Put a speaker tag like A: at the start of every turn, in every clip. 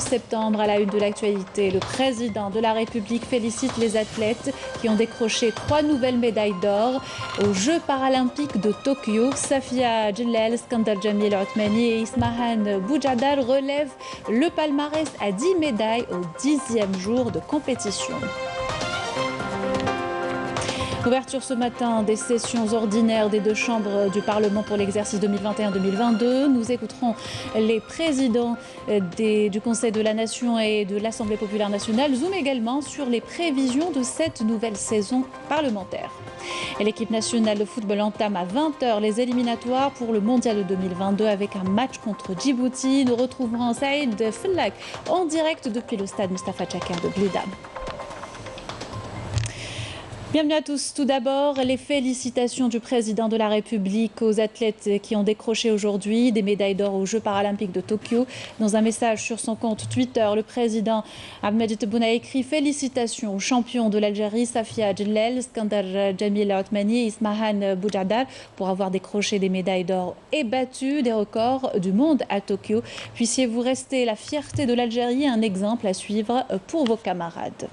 A: septembre à la une de l'actualité. Le président de la République félicite les athlètes qui ont décroché 3 nouvelles médailles d'or aux Jeux paralympiques de Tokyo. Safia Djellal, Skandar Jamil Othmani et Ismahan Boujadar relèvent le palmarès à 10 médailles au 10e jour de compétition. Ouverture ce matin des sessions ordinaires des 2 chambres du Parlement pour l'exercice 2021-2022. Nous écouterons les présidents du Conseil de la Nation et de l'Assemblée populaire nationale. Zoom également sur les prévisions de cette nouvelle saison parlementaire. L'équipe nationale de football entame à 20h les éliminatoires pour le mondial de 2022 avec un match contre Djibouti. Nous retrouverons Saïd Fellak en direct depuis le stade Mustafa Chaker de Blida. Bienvenue à tous. Tout d'abord, les félicitations du président de la République aux athlètes qui ont décroché aujourd'hui des médailles d'or aux Jeux paralympiques de Tokyo. Dans un message sur son compte Twitter, le président Abdelmadjid Tebboune a écrit « Félicitations aux champions de l'Algérie, Safia Djellal, Skandar Jamil Othmani et Ismahan Boujadar pour avoir décroché des médailles d'or et battu des records du monde à Tokyo. Puissiez-vous rester la fierté de l'Algérie, un exemple à suivre pour vos camarades ».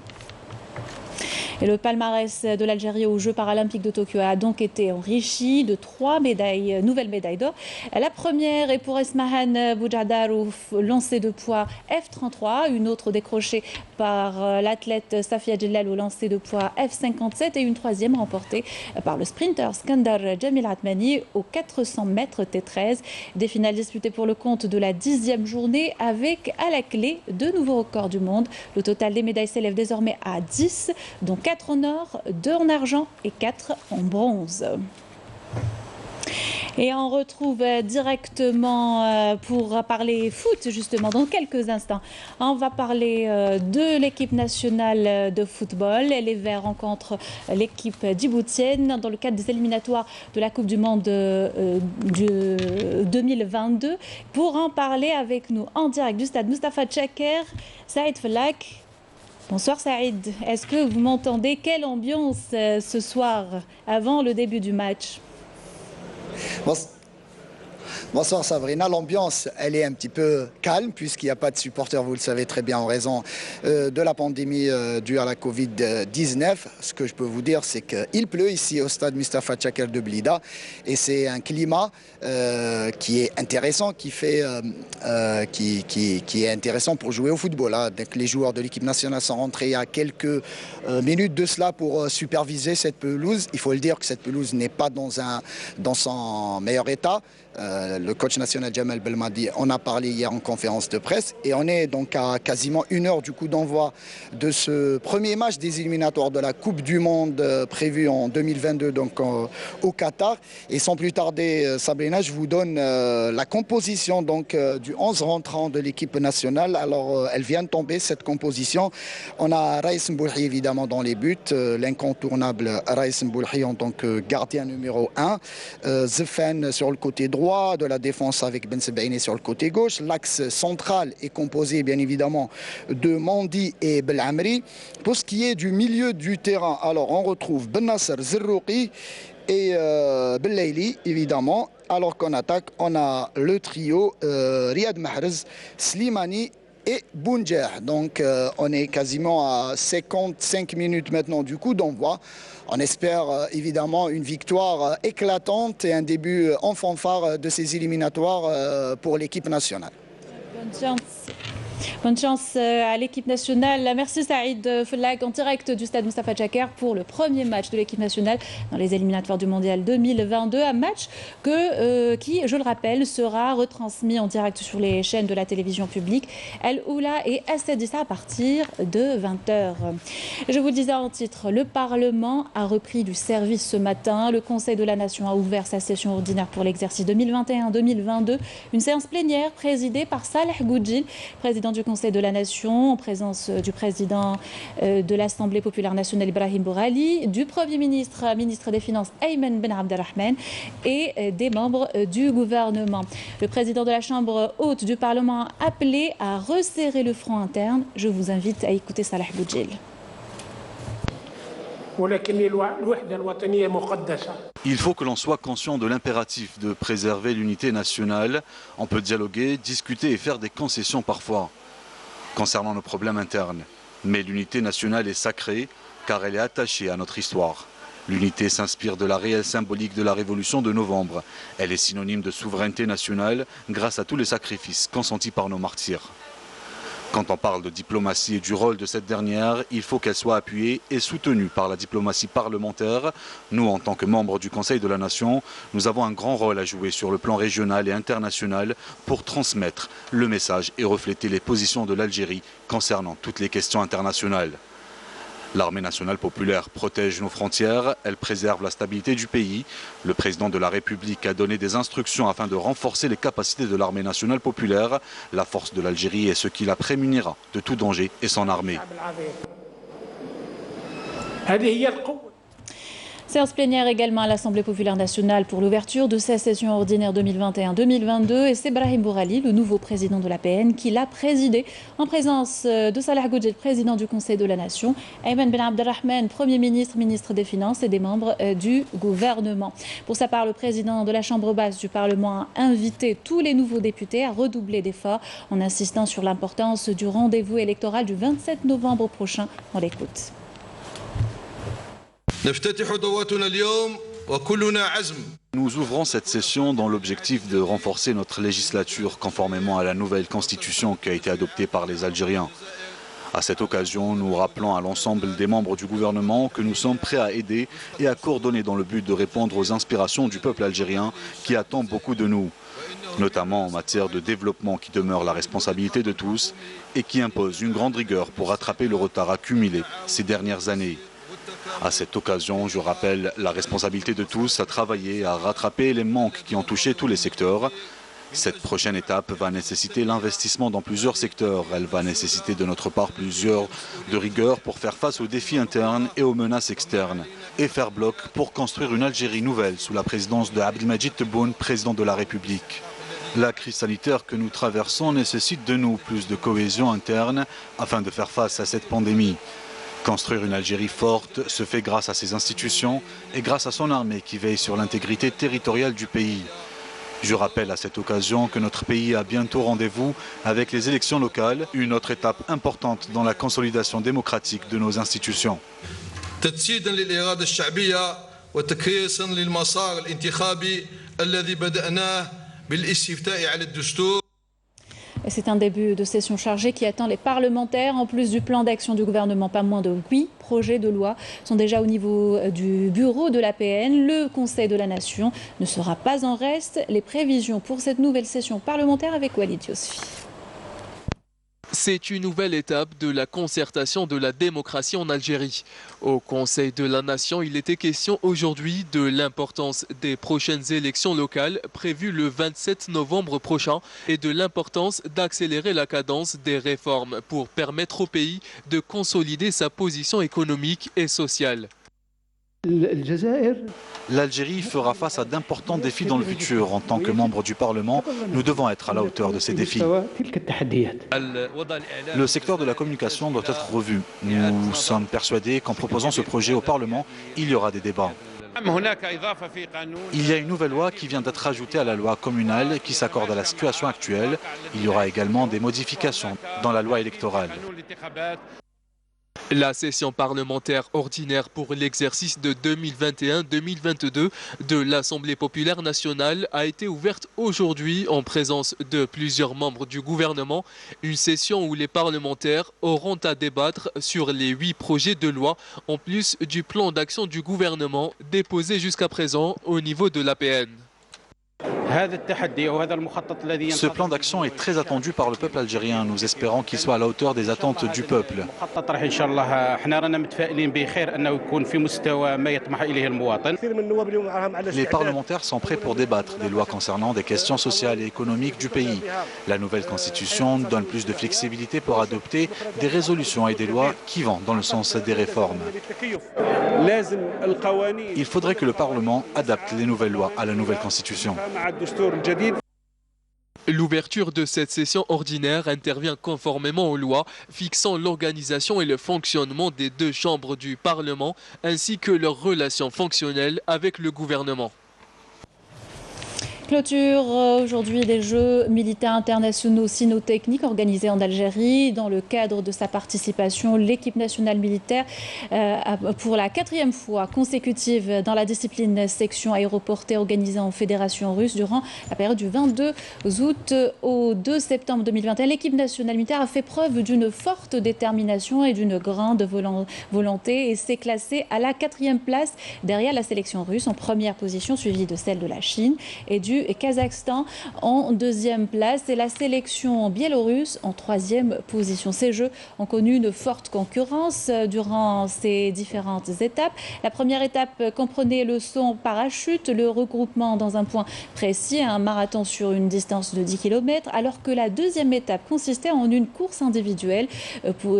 A: Et le palmarès de l'Algérie aux Jeux paralympiques de Tokyo a donc été enrichi de 3 nouvelles médailles d'or. La première est pour Ismahan Boujadar au lancer de poids F33, une autre décrochée par l'athlète Safia Djellal au lancer de poids F57 et une troisième remportée par le sprinter Skandar Jamil Othmani au 400 mètres T13. Des finales disputées pour le compte de la 10e journée avec à la clé 2 nouveaux records du monde. Le total des médailles s'élève désormais à 10, dont 4 en or, 2 en argent et 4 en bronze. Et on retrouve directement pour parler foot justement dans quelques instants. On va parler de l'équipe nationale de football. Les Verts rencontrent l'équipe djiboutienne dans le cadre des éliminatoires de la Coupe du Monde de 2022. Pour en parler avec nous en direct du stade Mustafa Chaker, Saïd Fellak. Bonsoir Saïd, est-ce que vous m'entendez? Quelle ambiance ce soir avant le début du match?
B: Bonsoir Sabrina, l'ambiance elle est un petit peu calme puisqu'il n'y a pas de supporters, vous le savez très bien, en raison de la pandémie due à la Covid-19. Ce que je peux vous dire, c'est qu'il pleut ici au stade Mustafa Chaker de Blida et c'est un climat qui est intéressant, qui est intéressant pour jouer au football. Hein. Donc, les joueurs de l'équipe nationale sont rentrés il y a quelques minutes de cela pour superviser cette pelouse. Il faut le dire que cette pelouse n'est pas dans son meilleur état. Le coach national Jamal Belmadi en a parlé hier en conférence de presse et on est donc à quasiment 1 heure du coup d'envoi de ce premier match des éliminatoires de la Coupe du Monde prévue en 2022 donc au Qatar. Et sans plus tarder, Sabrina, je vous donne la composition donc du 11 rentrant de l'équipe nationale. Alors elle vient de tomber cette composition. On a Raïs Mboulhi évidemment dans les buts, l'incontournable Raïs Mboulhi en tant que gardien numéro 1, Zefan sur le côté droit de la défense avec Ben Sebaini sur le côté gauche. L'axe central est composé bien évidemment de Mandi et Belamri. Pour ce qui est du milieu du terrain, alors on retrouve Ben Nasser, Zerrouki et Bellaili évidemment. Alors qu'en attaque, on a le trio Riyad Mahrez, Slimani et Bounjer. Donc on est quasiment à 55 minutes maintenant du coup d'envoi. On espère évidemment une victoire éclatante et un début en fanfare de ces éliminatoires pour l'équipe nationale.
A: Bonne chance. Bonne chance à l'équipe nationale. Merci Saïd Fellak en direct du stade Mustafa Chaker pour le premier match de l'équipe nationale dans les éliminatoires du mondial 2022. Un match qui, je le rappelle, sera retransmis en direct sur les chaînes de la télévision publique El Oula et Assadissa à partir de 20h. Je vous le disais en titre, le Parlement a repris du service ce matin. Le Conseil de la Nation a ouvert sa session ordinaire pour l'exercice 2021-2022. Une séance plénière présidée par Saleh Goudjil, président du Conseil de la Nation, en présence du président de l'Assemblée populaire nationale Ibrahim Bourali, du Premier ministre, ministre des Finances Ayman Ben Abdelrahman et des membres du gouvernement. Le président de la Chambre haute du Parlement a appelé à resserrer le front interne. Je vous invite à écouter Saleh Goudjil.
C: Il faut que l'on soit conscient de l'impératif de préserver l'unité nationale. On peut dialoguer, discuter et faire des concessions parfois. concernant nos problèmes internes. Mais l'unité nationale est sacrée car elle est attachée à notre histoire. L'unité s'inspire de la réelle symbolique de la révolution de novembre. Elle est synonyme de souveraineté nationale grâce à tous les sacrifices consentis par nos martyrs. Quand on parle de diplomatie et du rôle de cette dernière, il faut qu'elle soit appuyée et soutenue par la diplomatie parlementaire. Nous, en tant que membres du Conseil de la Nation, nous avons un grand rôle à jouer sur le plan régional et international pour transmettre le message et refléter les positions de l'Algérie concernant toutes les questions internationales. L'armée nationale populaire protège nos frontières, elle préserve la stabilité du pays. Le président de la République a donné des instructions afin de renforcer les capacités de l'armée nationale populaire. La force de l'Algérie est ce qui la prémunira de tout danger et son armée.
A: Séance plénière également à l'Assemblée populaire nationale pour l'ouverture de sa session ordinaire 2021-2022 et c'est Brahim Bourali, le nouveau président de l'APN, qui l'a présidé en présence de Salah Goudjel, président du Conseil de la Nation, Ayman Ben Abdelrahman, Premier ministre, ministre des Finances et des membres du gouvernement. Pour sa part, le président de la Chambre basse du Parlement a invité tous les nouveaux députés à redoubler d'efforts en insistant sur l'importance du rendez-vous électoral du 27 novembre prochain. On l'écoute.
C: Nous ouvrons cette session dans l'objectif de renforcer notre législature conformément à la nouvelle constitution qui a été adoptée par les Algériens. À cette occasion, nous rappelons à l'ensemble des membres du gouvernement que nous sommes prêts à aider et à coordonner dans le but de répondre aux inspirations du peuple algérien qui attend beaucoup de nous, notamment en matière de développement qui demeure la responsabilité de tous et qui impose une grande rigueur pour rattraper le retard accumulé ces dernières années. À cette occasion, je rappelle la responsabilité de tous à travailler à rattraper les manques qui ont touché tous les secteurs. Cette prochaine étape va nécessiter l'investissement dans plusieurs secteurs. Elle va nécessiter de notre part plusieurs de rigueur pour faire face aux défis internes et aux menaces externes et faire bloc pour construire une Algérie nouvelle sous la présidence de Abdelmadjid Tebboune, président de la République. La crise sanitaire que nous traversons nécessite de nous plus de cohésion interne afin de faire face à cette pandémie. Construire une Algérie forte se fait grâce à ses institutions et grâce à son armée qui veille sur l'intégrité territoriale du pays. Je rappelle à cette occasion que notre pays a bientôt rendez-vous avec les élections locales, une autre étape importante dans la consolidation démocratique de nos institutions.
A: C'est un début de session chargée qui attend les parlementaires. En plus du plan d'action du gouvernement, pas moins de 8 projets de loi sont déjà au niveau du bureau de l'APN. Le Conseil de la Nation ne sera pas en reste. Les prévisions pour cette nouvelle session parlementaire avec Walid Yosfi.
D: C'est une nouvelle étape de la concertation de la démocratie en Algérie. Au Conseil de la Nation, il était question aujourd'hui de l'importance des prochaines élections locales prévues le 27 novembre prochain et de l'importance d'accélérer la cadence des réformes pour permettre au pays de consolider sa position économique et sociale.
C: L'Algérie fera face à d'importants défis dans le futur. En tant que membre du Parlement, nous devons être à la hauteur de ces défis. Le secteur de la communication doit être revu. Nous sommes persuadés qu'en proposant ce projet au Parlement, il y aura des débats. Il y a une nouvelle loi qui vient d'être ajoutée à la loi communale qui s'accorde à la situation actuelle. Il y aura également des modifications dans la loi électorale.
D: La session parlementaire ordinaire pour l'exercice de 2021-2022 de l'Assemblée populaire nationale a été ouverte aujourd'hui en présence de plusieurs membres du gouvernement. Une session où les parlementaires auront à débattre sur les 8 projets de loi en plus du plan d'action du gouvernement déposé jusqu'à présent au niveau de l'APN.
C: Ce plan d'action est très attendu par le peuple algérien. Nous espérons qu'il soit à la hauteur des attentes du peuple. Les parlementaires sont prêts pour débattre des lois concernant des questions sociales et économiques du pays. La nouvelle constitution donne plus de flexibilité pour adopter des résolutions et des lois qui vont dans le sens des réformes. Il faudrait que le Parlement adapte les nouvelles lois à la nouvelle constitution.
D: L'ouverture de cette session ordinaire intervient conformément aux lois fixant l'organisation et le fonctionnement des 2 chambres du Parlement ainsi que leurs relations fonctionnelles avec le gouvernement.
A: Clôture aujourd'hui des Jeux militaires internationaux cynotechniques organisés en Algérie. Dans le cadre de sa participation, l'équipe nationale militaire, pour la 4e fois consécutive dans la discipline section aéroportée organisée en fédération russe durant la période du 22 août au 2 septembre 2021, l'équipe nationale militaire a fait preuve d'une forte détermination et d'une grande volonté et s'est classée à la 4e place derrière la sélection russe en première position, suivie de celle de la Chine et du Kazakhstan en 2e place et la sélection biélorusse en 3e position. Ces Jeux ont connu une forte concurrence durant ces différentes étapes. La première étape comprenait le saut en parachute, le regroupement dans un point précis, un marathon sur une distance de 10 km, alors que la 2e étape consistait en une course individuelle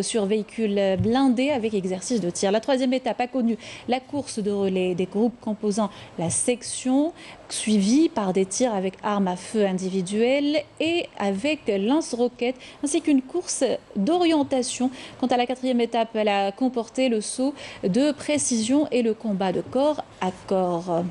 A: sur véhicule blindé avec exercice de tir. La 3e étape a connu la course de relais des groupes composant la section, suivie par des tirs avec armes à feu individuelles et avec lance-roquettes, ainsi qu'une course d'orientation. Quant à la 4e étape, elle a comporté le saut de précision et le combat de corps à corps.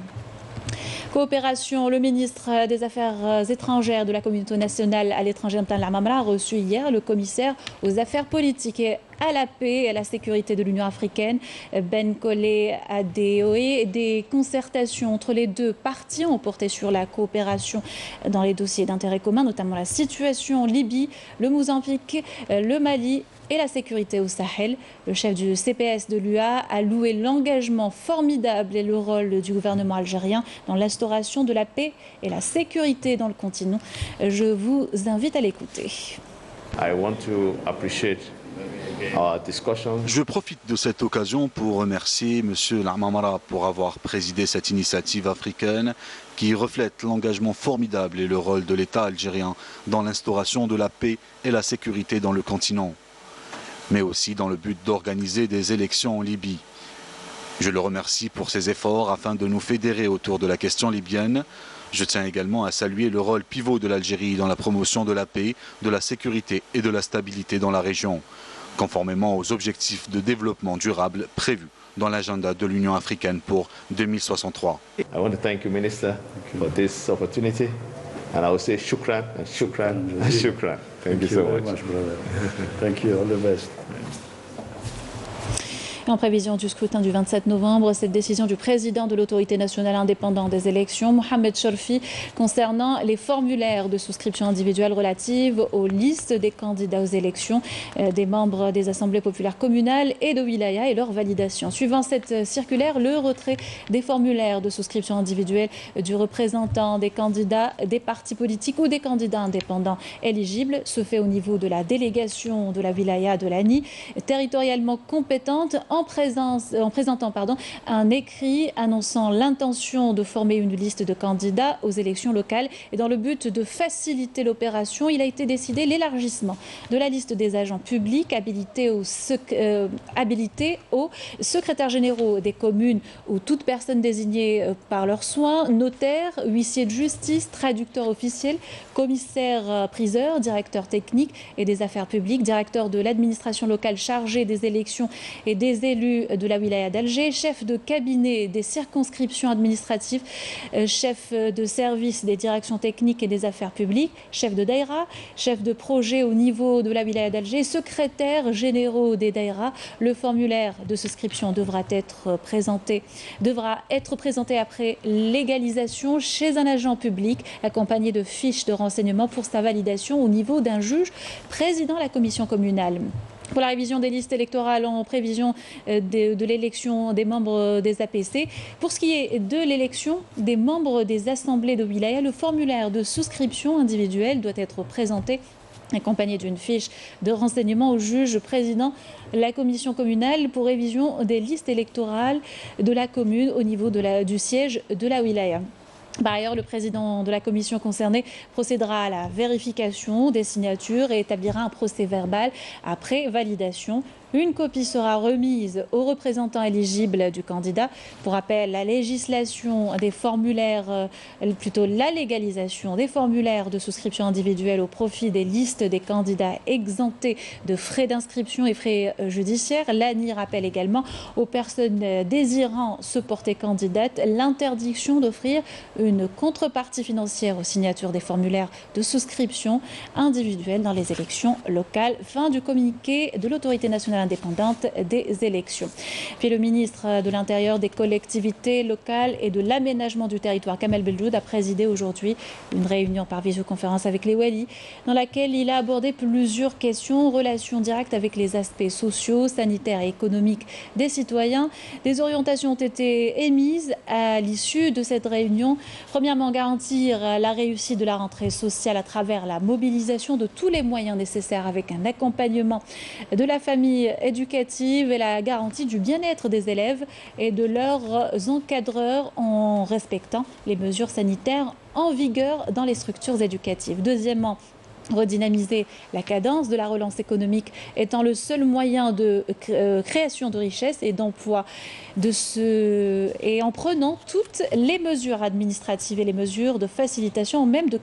A: Coopération, le ministre des Affaires étrangères de la communauté nationale à l'étranger, Mtala Mamra, a reçu hier le commissaire aux affaires politiques et à la paix et à la sécurité de l'Union africaine, Ben Collé Adeoye. Des concertations entre les deux parties ont porté sur la coopération dans les dossiers d'intérêt commun, notamment la situation en Libye, le Mozambique, le Mali et la sécurité au Sahel. Le chef du CPS de l'UA a loué l'engagement formidable et le rôle du gouvernement algérien dans l'instauration de la paix et la sécurité dans le continent. Je vous invite à l'écouter.
C: Je profite de cette occasion pour remercier M. Lamamara pour avoir présidé cette initiative africaine qui reflète l'engagement formidable et le rôle de l'État algérien dans l'instauration de la paix et la sécurité dans le continent, mais aussi dans le but d'organiser des élections en Libye. Je le remercie pour ses efforts afin de nous fédérer autour de la question libyenne. Je tiens également à saluer le rôle pivot de l'Algérie dans la promotion de la paix, de la sécurité et de la stabilité dans la région, conformément aux objectifs de développement durable prévus dans l'agenda de l'Union africaine pour 2063.
E: I want to thank you, Minister, for this opportunity. And I will say shukran and shukran and shukran. Thank you so much, brother.
F: Thank you. All the best.
A: En prévision du scrutin du 27 novembre, cette décision du président de l'autorité nationale indépendante des élections, Mohamed Chorfi, concernant les formulaires de souscription individuelle relatives aux listes des candidats aux élections, des membres des assemblées populaires communales et de wilaya et leur validation. Suivant cette circulaire, le retrait des formulaires de souscription individuelle du représentant des candidats des partis politiques ou des candidats indépendants éligibles se fait au niveau de la délégation de la wilaya de l'ANI, territorialement compétente, en présentant un écrit annonçant l'intention de former une liste de candidats aux élections locales. Et dans le but de faciliter l'opération, il a été décidé l'élargissement de la liste des agents publics habilités aux secrétaires généraux des communes ou toute personne désignée par leurs soins, notaires, huissiers de justice, traducteurs officiels, commissaires priseurs, directeurs techniques et des affaires publiques, directeurs de l'administration locale chargée des élections et des élus de la wilaya d'Alger, chef de cabinet des circonscriptions administratives, chef de service des directions techniques et des affaires publiques, chef de daïra, chef de projet au niveau de la wilaya d'Alger, secrétaires généraux des daïra. Le formulaire de souscription devra être présenté après légalisation chez un agent public, accompagné de fiches de renseignement pour sa validation au niveau d'un juge présidant la commission communale. Pour la révision des listes électorales en prévision de l'élection des membres des APC. Pour ce qui est de l'élection des membres des assemblées de wilaya, le formulaire de souscription individuelle doit être présenté accompagné d'une fiche de renseignement au juge président de la commission communale pour révision des listes électorales de la commune au niveau du siège de la wilaya. Par ailleurs, le président de la commission concernée procédera à la vérification des signatures et établira un procès-verbal après validation. Une copie sera remise aux représentants éligibles du candidat. Pour rappel, la légalisation des formulaires de souscription individuelle au profit des listes des candidats exemptés de frais d'inscription et frais judiciaires. L'ANI rappelle également aux personnes désirant se porter candidate l'interdiction d'offrir une contrepartie financière aux signatures des formulaires de souscription individuelle dans les élections locales. Fin du communiqué de l'autorité nationale indépendante des élections. Puis le ministre de l'Intérieur, des collectivités locales et de l'aménagement du territoire, Kamel Beljoud, a présidé aujourd'hui une réunion par visioconférence avec les Wali, dans laquelle il a abordé plusieurs questions en relation directe avec les aspects sociaux, sanitaires et économiques des citoyens. Des orientations ont été émises à l'issue de cette réunion. Premièrement, garantir la réussite de la rentrée sociale à travers la mobilisation de tous les moyens nécessaires avec un accompagnement de la famille éducative et la garantie du bien-être des élèves et de leurs encadreurs en respectant les mesures sanitaires en vigueur dans les structures éducatives. Deuxièmement, redynamiser la cadence de la relance économique étant le seul moyen de création de richesses et d'emploi et en prenant toutes les mesures administratives et les mesures de facilitation, à même de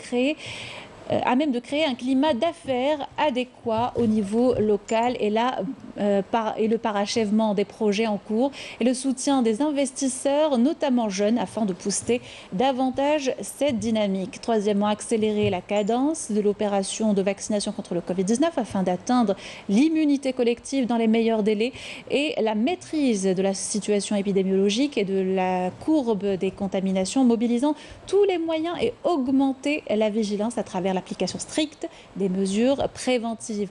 A: créer un climat d'affaires adéquat au niveau local et le parachèvement des projets en cours et le soutien des investisseurs, notamment jeunes, afin de booster davantage cette dynamique. Troisièmement, accélérer la cadence de l'opération de vaccination contre le Covid-19 afin d'atteindre l'immunité collective dans les meilleurs délais et la maîtrise de la situation épidémiologique et de la courbe des contaminations, mobilisant tous les moyens et augmenter la vigilance à travers l'application stricte des mesures préventives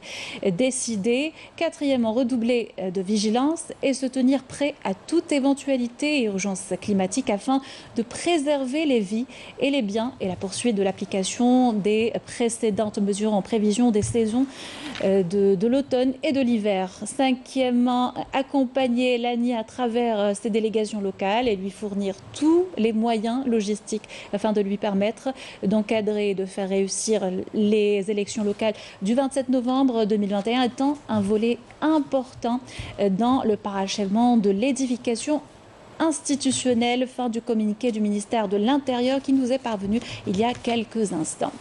A: décidées. Quatrièmement, redoubler de vigilance et se tenir prêt à toute éventualité et urgence climatique afin de préserver les vies et les biens et la poursuite de l'application des précédentes mesures en prévision des saisons de l'automne et de l'hiver. Cinquièmement, accompagner l'ANI à travers ses délégations locales et lui fournir tous les moyens logistiques afin de lui permettre d'encadrer et de faire réussir les élections locales du 27 novembre 2021 étant un volet important dans le parachèvement de l'édification institutionnelle. Fin du communiqué du ministère de l'Intérieur qui nous est parvenu il y a quelques instants.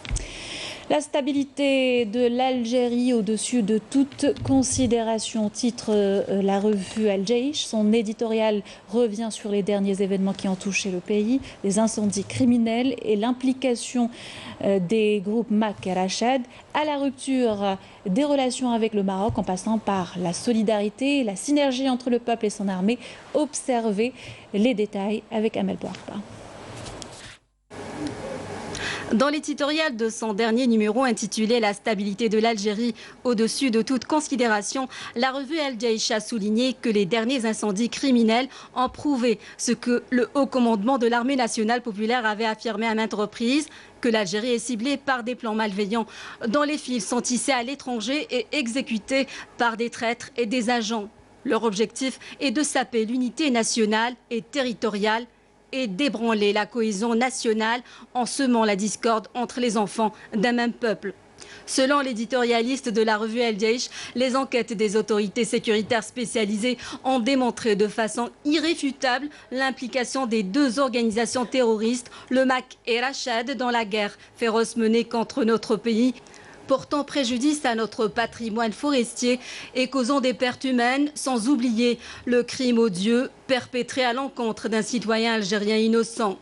A: La stabilité de l'Algérie au-dessus de toute considération, titre la revue Al-Jaish. Son éditorial revient sur les derniers événements qui ont touché le pays, les incendies criminels et l'implication des groupes MAC et Rachad à la rupture des relations avec le Maroc en passant par la solidarité et la synergie entre le peuple et son armée. Observez les détails avec Amel Bouarba.
G: Dans l'éditorial de son dernier numéro intitulé « La stabilité de l'Algérie au-dessus de toute considération », la revue Al-Jaish a souligné que les derniers incendies criminels ont prouvé ce que le haut commandement de l'armée nationale populaire avait affirmé à maintes reprises, que l'Algérie est ciblée par des plans malveillants dont les fils sont tissés à l'étranger et exécutés par des traîtres et des agents. Leur objectif est de saper l'unité nationale et territoriale et d'ébranler la cohésion nationale en semant la discorde entre les enfants d'un même peuple. Selon l'éditorialiste de la revue Al-Jaish, les enquêtes des autorités sécuritaires spécialisées ont démontré de façon irréfutable l'implication des deux organisations terroristes, le MAC et Rachad, dans la guerre féroce menée contre notre pays, portant préjudice à notre patrimoine forestier et causant des pertes humaines, sans oublier le crime odieux perpétré à l'encontre d'un citoyen algérien innocent.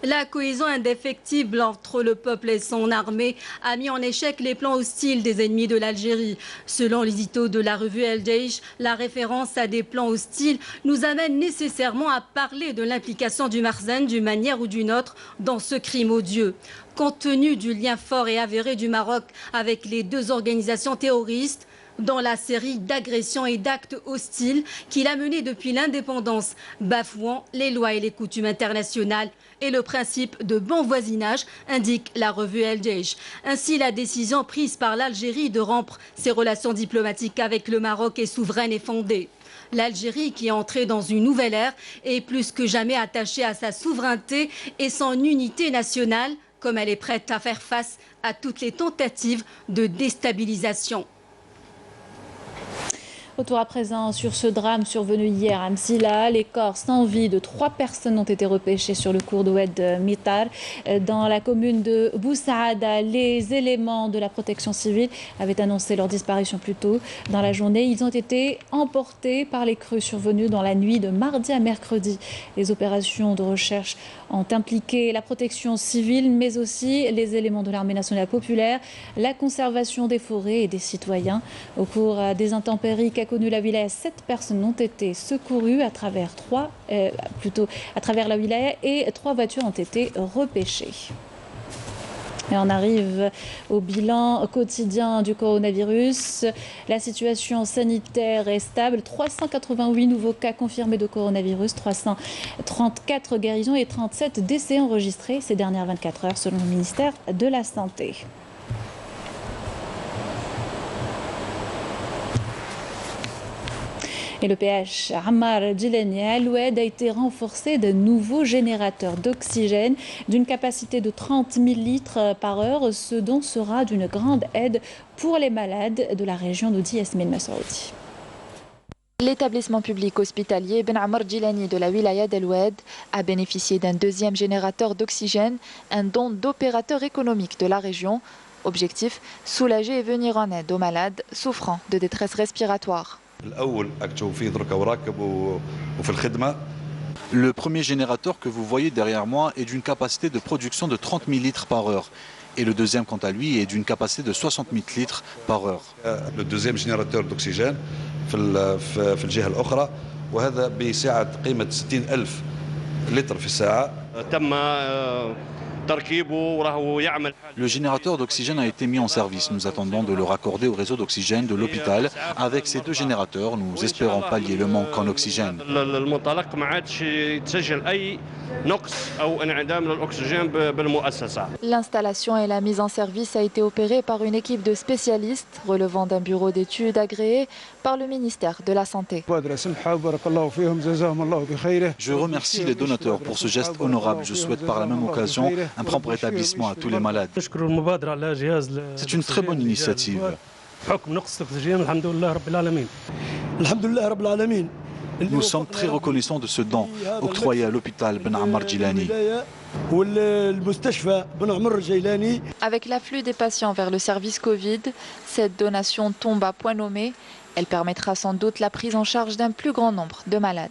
G: La cohésion indéfectible entre le peuple et son armée a mis en échec les plans hostiles des ennemis de l'Algérie. Selon l'édito de la revue Al-Jaish, la référence à des plans hostiles nous amène nécessairement à parler de l'implication du Marzen d'une manière ou d'une autre dans ce crime odieux. Compte tenu du lien fort et avéré du Maroc avec les deux organisations terroristes, dans la série d'agressions et d'actes hostiles qu'il a menés depuis l'indépendance, bafouant les lois et les coutumes internationales et le principe de bon voisinage, indique la revue Al-Jaish. Ainsi, la décision prise par l'Algérie de rompre ses relations diplomatiques avec le Maroc est souveraine et fondée. L'Algérie, qui est entrée dans une nouvelle ère, est plus que jamais attachée à sa souveraineté et son unité nationale, comme elle est prête à faire face à toutes les tentatives de déstabilisation.
A: Retour à présent sur ce drame survenu hier à Msila. Les corps sans vie de 3 personnes ont été repêchés sur le cours d'Oued Mitar dans la commune de Boussaada. Les éléments de la protection civile avaient annoncé leur disparition plus tôt dans la journée. Ils ont été emportés par les crues survenues dans la nuit de mardi à mercredi. Les opérations de recherche ont impliqué la protection civile, mais aussi les éléments de l'armée nationale populaire, la conservation des forêts et des citoyens. Au cours des intempéries qu'a connu la wilaya, 7 personnes ont été secourues à travers la wilaya et 3 voitures ont été repêchées. Et on arrive au bilan quotidien du coronavirus. La situation sanitaire est stable. 388 nouveaux cas confirmés de coronavirus, 334 guérisons et 37 décès enregistrés ces dernières 24 heures selon le ministère de la Santé. Et le PH Ammar Djilani à Al-Oued a été renforcé de nouveaux générateurs d'oxygène d'une capacité de 30 000 litres par heure, ce dont sera d'une grande aide pour les malades de la région, nous dit Yasmine Massaoudi.
H: L'établissement public hospitalier Ben Ammar Djilani de la wilaya d'Al-Oued a bénéficié d'un 2e générateur d'oxygène, un don d'opérateurs économiques de la région. Objectif, soulager et venir en aide aux malades souffrant de détresse respiratoire.
C: Le premier générateur que vous voyez derrière moi est d'une capacité de production de 30 000 litres par heure. Et le deuxième, quant à lui, est d'une capacité de 60 000 litres par heure.
I: Le deuxième générateur d'oxygène, في الجهة الأخرى وهذا بسعة قيمة 60,000 لتر في الساعة.
C: Le générateur d'oxygène a été mis en service. Nous attendons de le raccorder au réseau d'oxygène de l'hôpital. Avec ces 2 générateurs, nous espérons pallier le manque en oxygène.
H: L'installation et la mise en service a été opérée par une équipe de spécialistes relevant d'un bureau d'études agréé par le ministère de la Santé.
C: Je remercie les donateurs pour ce geste honorable. Je souhaite par la même occasion un prompt rétablissement à tous les malades. C'est une très bonne initiative. Nous sommes très reconnaissants de ce don octroyé à l'hôpital Ben Ammar Djilani.
H: Avec l'afflux des patients vers le service Covid, cette donation tombe à point nommé. Elle permettra sans doute la prise en charge d'un plus grand nombre de malades.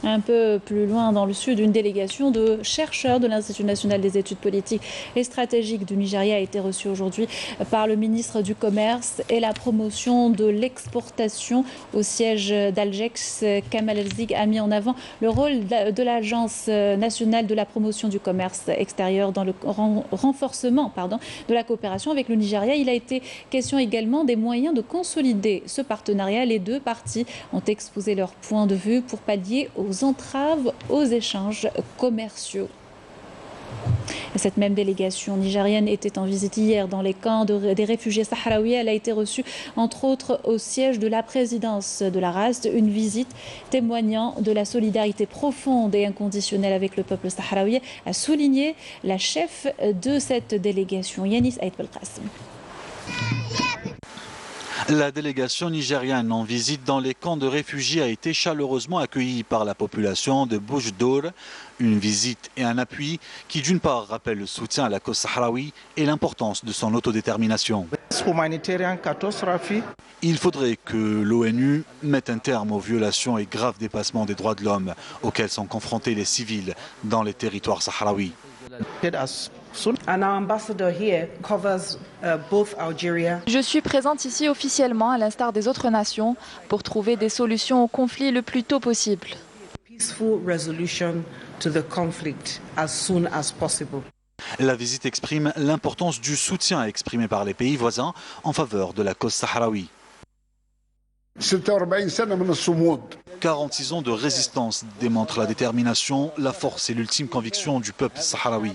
A: Un peu plus loin dans le sud, une délégation de chercheurs de l'Institut national des études politiques et stratégiques du Nigeria a été reçue aujourd'hui par le ministre du Commerce et la promotion de l'exportation au siège d'Algex. Kamal El-Zig a mis en avant le rôle de l'Agence nationale de la promotion du commerce extérieur dans le renforcement de la coopération avec le Nigeria. Il a été question également des moyens de consolider ce partenariat. Les 2 parties ont exposé leur point de vue pour pallier aux entraves aux échanges commerciaux. Cette même délégation nigérienne était en visite hier dans les camps des réfugiés sahraouis. Elle a été reçue entre autres au siège de la présidence de la RASD, une visite témoignant de la solidarité profonde et inconditionnelle avec le peuple sahraoui, a souligné la chef de cette délégation, Yanis Aït Belkacem.
C: La délégation nigériane en visite dans les camps de réfugiés a été chaleureusement accueillie par la population de Boujdour. Une visite et un appui qui d'une part rappellent le soutien à la cause sahraoui et l'importance de son autodétermination. Il faudrait que l'ONU mette un terme aux violations et graves dépassements des droits de l'homme auxquels sont confrontés les civils dans les territoires sahraouis.
H: Je suis présente ici officiellement, à l'instar des autres nations, pour trouver des solutions au conflit le plus tôt possible.
C: La visite exprime l'importance du soutien exprimé par les pays voisins en faveur de la cause sahraoui. 46 ans de résistance démontrent la détermination, la force et l'ultime conviction du peuple sahraoui.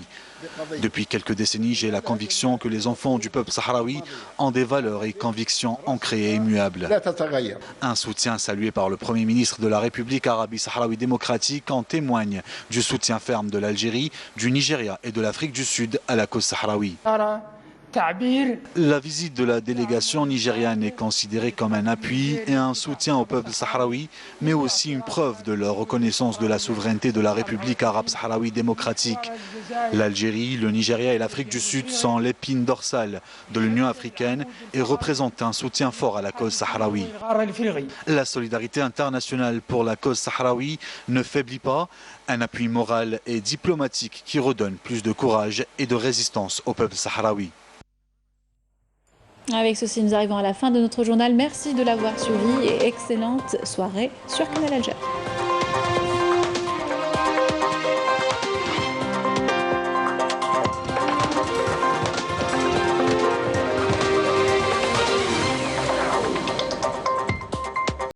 C: Depuis quelques décennies, j'ai la conviction que les enfants du peuple sahraoui ont des valeurs et convictions ancrées et immuables. Un soutien salué par le Premier ministre de la République arabe sahraoui démocratique en témoigne du soutien ferme de l'Algérie, du Nigeria et de l'Afrique du Sud à la cause sahraoui. La visite de la délégation nigériane est considérée comme un appui et un soutien au peuple sahraoui, mais aussi une preuve de leur reconnaissance de la souveraineté de la République arabe sahraoui démocratique. L'Algérie, le Nigeria et l'Afrique du Sud sont l'épine dorsale de l'Union africaine et représentent un soutien fort à la cause sahraoui. La solidarité internationale pour la cause sahraoui ne faiblit pas, un appui moral et diplomatique qui redonne plus de courage et de résistance au peuple sahraoui.
A: Avec ceci, nous arrivons à la fin de notre journal. Merci de l'avoir suivi et excellente soirée sur Canal Algérie.